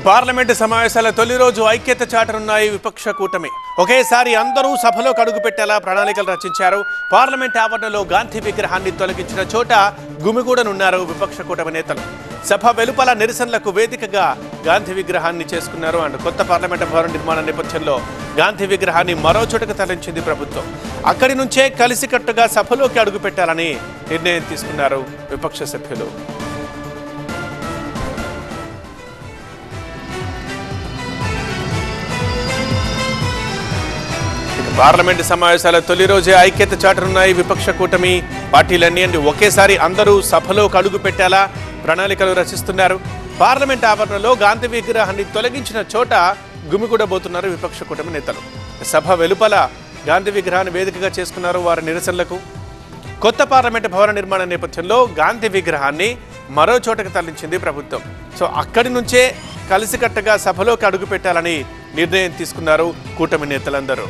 Parliament సమావేశాల తొలి రోజు ఐక్యత చాటనున్నాయి విపక్ష కూటమి. ఒకేసారి అందరూ సభలోకి అడుగుపెట్టేలా ప్రణాళికలు రచించారు. పార్లమెంట్ ఆవరణలో గాంధీ విగ్రహాన్ని తొలగించిన చోట గుమిగూడనున్నారు విపక్ష కూటమి నేతలు. సభ వెలుపల నిరసనలకు వేదికగా గాంధీ విగ్రహాన్ని చేసుకున్నారు. అండ్ కొత్త పార్లమెంటు భవన నిర్మాణ నేపథ్యంలో గాంధీ విగ్రహాన్ని మరో చోటకు తరలించింది ప్రభుత్వం. అక్కడి నుంచే కలిసికట్టుగా సభలోకి అడుగుపెట్టాలని నిర్ణయం తీసుకున్నారు విపక్ష సభ్యులు. పార్లమెంటు సమావేశాల తొలి రోజే ఐక్యత చాటనున్నాయి విపక్ష కూటమి పార్టీలన్నీ. ఒకేసారి అందరూ సభలోకి అడుగు పెట్టేలా ప్రణాళికలు రచిస్తున్నారు. పార్లమెంట్ ఆవరణలో గాంధీ విగ్రహాన్ని తొలగించిన చోట గుమిగూడబోతున్నారు విపక్ష కూటమి నేతలు. సభ వెలుపల గాంధీ విగ్రహాన్ని వేదికగా చేసుకున్నారు వారి నిరసనలకు. కొత్త పార్లమెంటు భవన నిర్మాణ నేపథ్యంలో గాంధీ విగ్రహాన్ని మరో చోటకు తరలించింది ప్రభుత్వం. సో అక్కడి నుంచే కలిసికట్టుగా సభలోకి అడుగు పెట్టాలని నిర్ణయం తీసుకున్నారు కూటమి నేతలందరూ.